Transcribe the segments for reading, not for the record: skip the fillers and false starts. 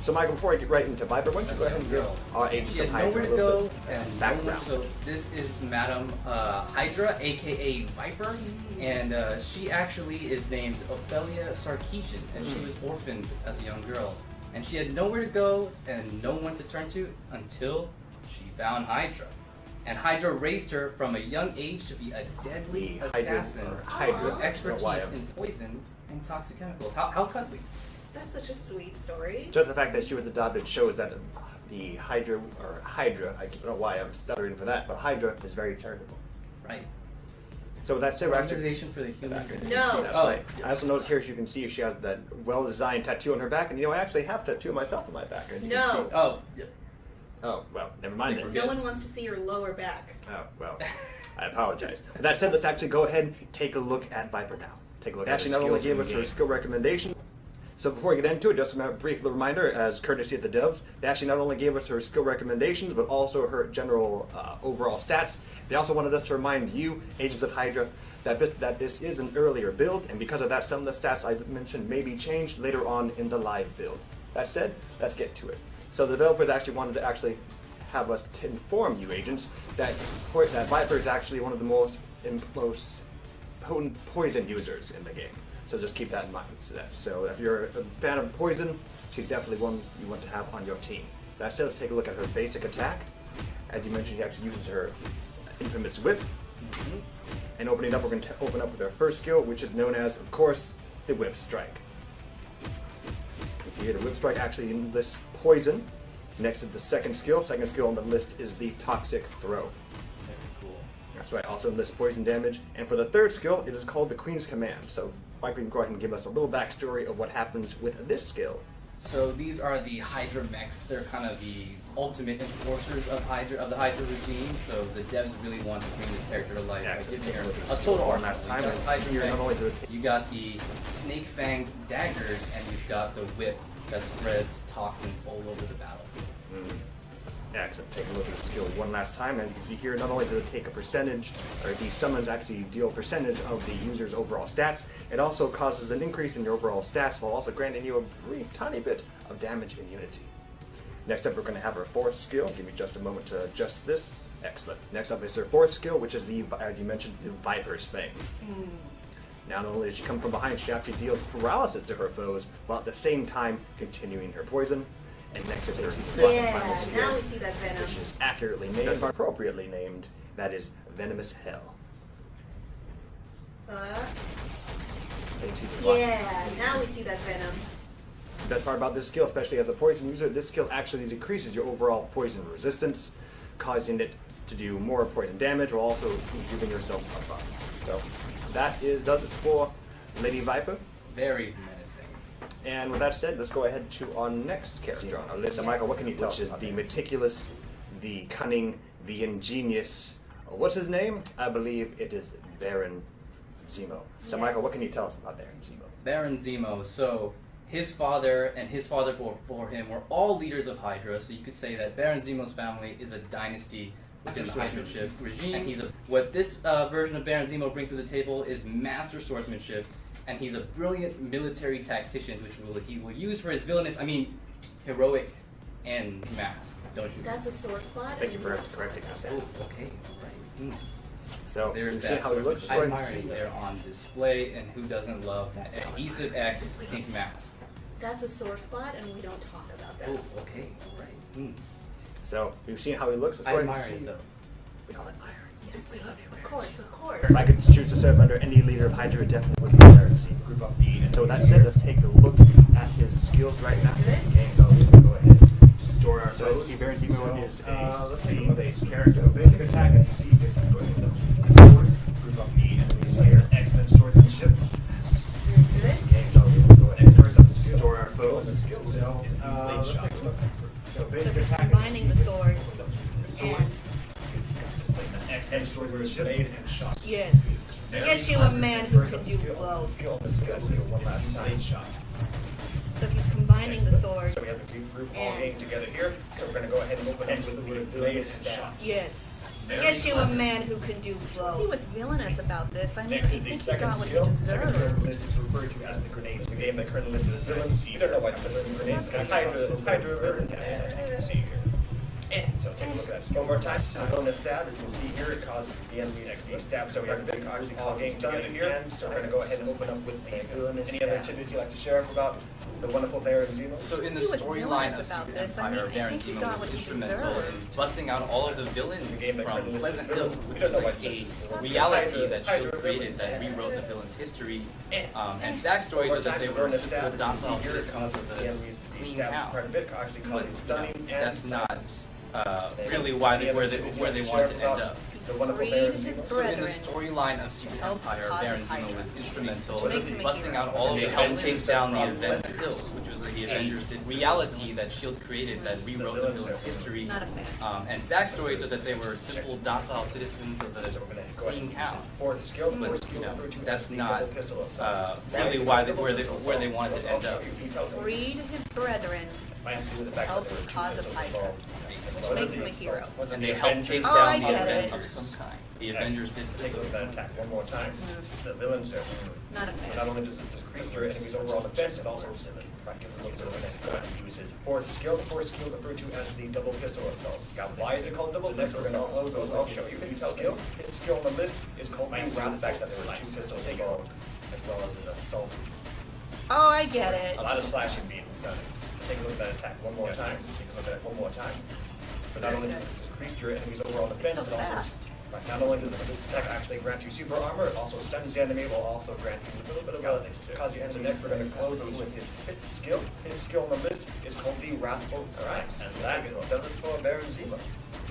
So Michael, before I get right into Viper, why don't you go ahead and give our agents of Hydra a little bit of background. So this is Madam Hydra, aka Viper, and she actually is named Ophelia Sarkeesian, and she was orphaned as a young girl. And she had nowhere to go and no one to turn to until she found Hydra. And Hydra raised her from a young age to be a deadly assassin with expertise in poison and toxic chemicals. How cuddly. That's such a sweet story. Just the fact that she was adopted shows that the Hydra, I don't know why I'm stuttering for that, but Hydra is very charitable. Right. So with that said, we're actually... Organization for the Human Race. No. That's right. I also noticed here, as you can see, she has that well-designed tattoo on her back, and I actually have a tattoo myself on my back. As you can see. Oh, yeah. Oh, well, never mind then. No one wants to see your lower back. Oh, well, I apologize. With that said, let's actually go ahead and take a look at Viper now. Take a look at her skills. Actually, not only gave us her skill recommendation. So before we get into it, just a brief little reminder, as courtesy of the devs, they actually not only gave us her skill recommendations, but also her general overall stats. They also wanted us to remind you, agents of Hydra, that this is an earlier build, and because of that, some of the stats I mentioned may be changed later on in the live build. That said, let's get to it. So the developers actually wanted to have us to inform you, agents, that Viper is actually one of the most potent poison users in the game. So just keep that in mind. So if you're a fan of poison, she's definitely one you want to have on your team. That said, let's take a look at her basic attack. As you mentioned, she actually uses her infamous whip. And opening up, we're going to open up with our first skill, which is known as, of course, the whip strike. You can see here the whip strike actually lists poison. Next to the second skill on the list is the toxic throw. Very cool. That's right, also lists poison damage. And for the third skill, it is called the Queen's Command. So Mike, you can go ahead and give us a little backstory of what happens with this skill. So these are the Hydra mechs. They're kind of the ultimate enforcers of the Hydra regime. So the devs really want to bring this character to life by giving her a total arsenal. You got the snake fang daggers, and you've got the whip that spreads toxins all over the battlefield. Excellent. Take a look at the skill one last time. As you can see here, not only does it take a percentage, or these summons actually deal a percentage of the user's overall stats, it also causes an increase in your overall stats while also granting you a brief tiny bit of damage immunity. Next up, we're going to have our fourth skill. Give me just a moment to adjust this. Excellent. Next up is her fourth skill, which is, as you mentioned, the Viper's Fang. Now, not only does she come from behind, she actually deals paralysis to her foes, while at the same time continuing her poison. And next to her final skill, now we see that venom, which is accurately named, appropriately named, that is Venomous Hell. Yeah, now we see that venom. The best part about this skill, especially as a poison user, this skill actually decreases your overall poison resistance, causing it to do more poison damage while also giving yourself a buff. So that does it for Lady Viper. Very menacing. And with that said, let's go ahead to our next character on our list. So Michael, what can you tell us? Which is the meticulous, the cunning, the ingenious. What's his name? I believe it is Baron Zemo. So Michael, what can you tell us about Baron Zemo? Baron Zemo. So his father and his father before him were all leaders of Hydra. So you could say that Baron Zemo's family is a dynasty within the Hydra regime. And what this version of Baron Zemo brings to the table is master swordsmanship. And he's a brilliant military tactician, which he will use for his villainous, heroic and mask, don't you? That's a sore spot. Thank you for correcting us. Oh, okay, all right. So there's see how he looks. I admire it there on display, and who doesn't love that adhesive X pink mask? That's a sore spot, and we don't talk about that. Oh, okay, all right. So we've seen how he looks. I admire it, though. We all admire him. Yes, we love him. Of course, of course. If I could choose to serve under any leader of Hydra, it definitely would be Baron Zemo. Group up the. And so with that said, let's take a look at his skills right now. Okay, so we'll go ahead and store our foes. See, Baron Zemo is a speed-based character. So basic attack, as you see, is go ahead and sword. Group up the enemies here. Excellent swordsmanship. Okay, so we'll go ahead and first up store our foes. The skill is the blade shot. So basic attack. Combining the sword and X swordsmanship and shot. yes, get you a man who can do both. Skill one last time. Shot. So he's combining the sword. So we have the group all aimed together here. So we're going to go ahead and open up with the blade and shot. Yes. Get you a man who can do both. See what's villainous about this? I mean, I think he got what he Second skill deserved. is referred to as the grenades. The game that currently lists as villains. You don't know why the grenades. Hydra is Hydra villain. As you can see here. So take a look at that. One more time. Villainous stab. As you can see here, it causes the enemy to stab. So we have a big actually all game together here. So we're going to go ahead and open up with the villainous. Any other tidbits you'd like to share about the wonderful Baron Zemo? So in the storyline of Secret Empire, Baron Zemo was instrumental in busting out all of the villains from Pleasant Hill, which was like a reality that Shield created that rewrote the villain's history and backstory so that they were simple, docile citizens of the clean town. But that's not really why where they wanted to end up. So in the storyline of Secret Empire, Baron Zemo was instrumental in busting out all of the help take down the Avengers, which was the Avengers did reality that Shield created that rewrote the villain's history and backstory so that they were simple, docile citizens of the clean town. But you know, that's not really why where they wanted to end up. Freed his brethren to help the cause of Hydra, which makes him a hero. And they helped take down the event of some kind. The Avengers did take a look at that attack one more time. The villains are Not a fan. not only does it decrease your enemy's overall defense, it also gives a little bit of an uses fourth skill referred to as the double pistol assault. Why is it called double pistol assault? I'll show you. His skill on the list is called the round fact that there were two pistols involved, as well as an assault. Oh, I get it. A lot of slashing being done. Take a look at that attack one more time. Take a look at it one more time. But not only does it decrease your enemy's overall defense, So it also fast. not only does this attack actually grant you super armor, it also stuns the enemy, will also grant you a little bit of a cause you enter next. We're going to close with his fifth skill. His skill on the list is called the Wrathful Strikes, and that does it for Baron Zemo.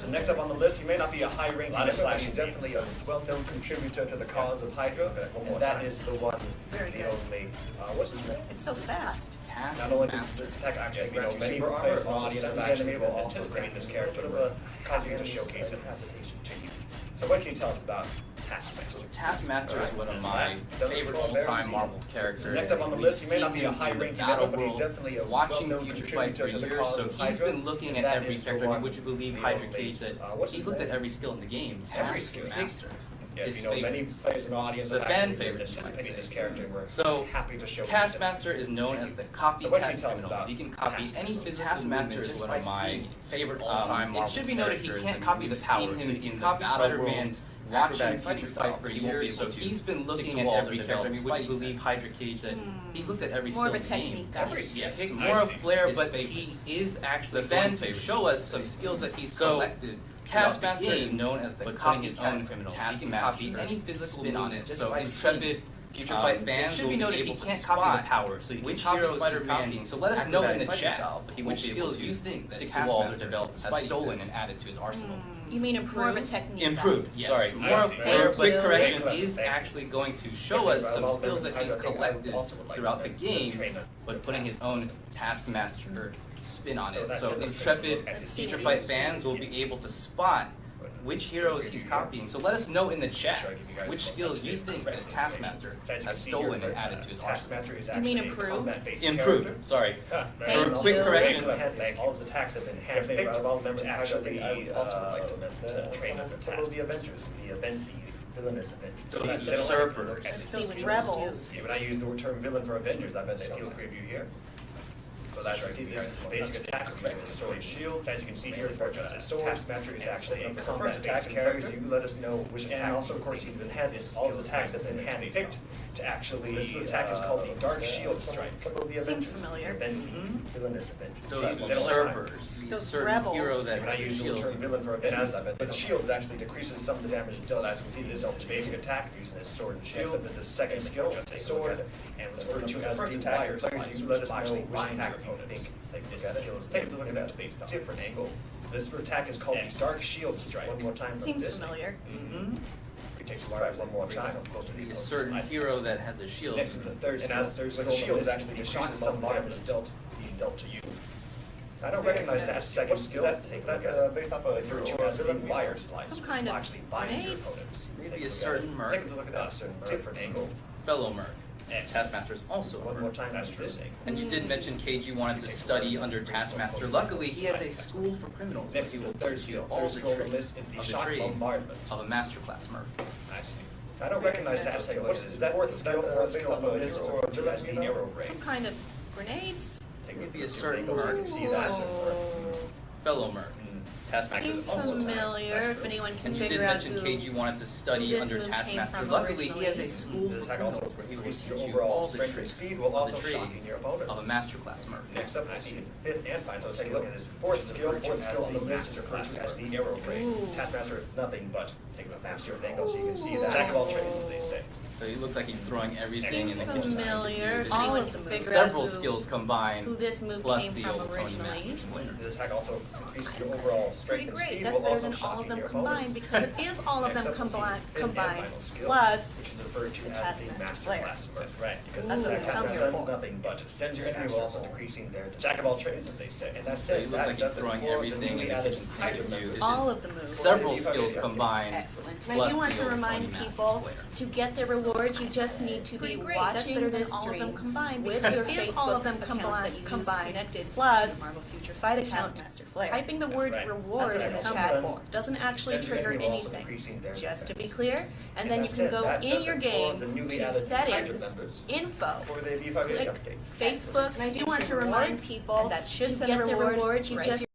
So next up on the list, he may not be a high-ranking member, but he's definitely a well-known contributor to the cause of Hydra, and that is the one, the only, what's his name? It's so fast. Not only does this attack actually grant you super armor, but also stuns the enemy, will also grant this character cause you to showcase it to you. So what can you tell us about Taskmaster? Taskmaster is one of my favorite all-time Marvel characters. Next up on the list, he may not be a high-ranking member, but he's definitely a watching well-known Future Fight for contributor to the years, cause so of he's Hydra, been looking and at that every is the character. one, Would you believe the Hydra only, Cage that what's he's his looked name? at every skill in the game? Every skill. Taskmaster. Yes, you know, many players in the audience The have fan actually favorite, witnessed you might maybe say. this character, and we're So, happy to show Taskmaster is known as the copycat criminal. about He can copy any physical Taskmaster movement is just one by of my seeing favorite all-time Marvel It should be noted he characters, can't and copy we've the power, seen so him he can in copy the Spider-Man's watching acrobatic Future fighting Fight for style. He won't be years, able so to he's been stick looking to at walls every or character. I develop mean, would you spidey believe sense. Hydra Cage that he's looked at every More skill of a in the game? technique guy. Yes, more of flair, but he is actually going to show us some skills that he's collected. Taskmaster is known as the putting his own criminal. He can copy any physical spin on it. So intrepid Future Fight fans will be able to spot power. So which heroes Spider-Man. So let us know in the chat which skills you think that Taskmaster has stolen and added to his arsenal. You mean improved? More of a technique guy. Improved, yes. Sorry. More of flair, quick correction is actually going to show us some skills that he's collected throughout the game, but putting his own Taskmaster spin on it. So intrepid Future Fight fans will be able to spot which heroes he's copying. So let us know in the chat which skills you think that Taskmaster has stolen and added to his arsenal. You mean improved? Improved, sorry. Thank For a quick you. correction. All his attacks have been handpicked out of all members actually train some of the Avengers, the villainous Avengers. The usurpers. These rebels. When I use the term villain for Avengers, I meant skill preview here. So that's right. See, this is the basic attack effect with sword and shield. As you can see here, the sword Taskmaster is actually a combat attack character. You let us know which, and also of course he's been all his attacks have been handpicked to actually. This attack is called the Dark Shield Strike. Seems familiar. Villainous Avengers. Those usurpers. Those certain rebels. hero that When I use the shield. term villain for Avengers, but the shield actually decreases some of the damage dealt. As you can see, this is basic attack using his sword and shield. The second skill is the sword, and was referred to as the attack. Players, you let us know which attack you think this skill is. Take a look at that based on different angle. This attack is called the Dark Shield Strike. One more time. Seems familiar. It takes one more time. A certain hero that has a shield. Next to the third skill. And as third skill, the shield is actually decreases some damage being dealt to you. I don't recognize that second skill. Based off of referred to as the wire slice. Some kind of actually binds your grenades? opponents. Maybe a certain merc. Take a look at that. Different angle. Fellow merc. Taskmaster is also one more time after this. And you did mention KG wanted to study under Taskmaster. Luckily, he has a school for criminals where he will teach you all the tricks of the trades of a masterclass merc. I don't recognize that. Is that fourth skill on the list or just the arrow ray? Some kind of grenades? It would be a certain merc. Fellow merc. Seems familiar, if anyone can and you figure did out mention who KG wanted to study under Taskmaster. Luckily, he has a school for criminals where he will teach you all the tricks of the trades of a masterclass merc. Next up, I see his fifth and final skill. Take a look at his fourth skill on the masterclass as the arrow ray. Taskmaster is nothing but take a faster angle so you can see that. Jack of all trades, as they say. So he looks like he's throwing everything in the kitchen. Familiar. All of them. Several skills combined. Who this move plus came the from old originally. This attack also increases your overall strength and speed. That's better than all of them combined because it is all of them combined. Plus, which is referred to as the master class. That's right. Because that's what it comes here for. Nothing but extends your enemy while also decreasing their jack of all trades, as they say. And that's so he looks like he's throwing everything in the kitchen sink of you. All of the moves. Several skills combined. Excellent. And I do want to remind people to get their rewards, you just need to be watching this stream combined with your Facebook all of them combined. Plus, Future Fight account. Typing the word reward in the chat doesn't actually trigger anything. Just to be clear, and then you can go in your game to settings, info, click Facebook. And I do want to remind people that should get their rewards. You just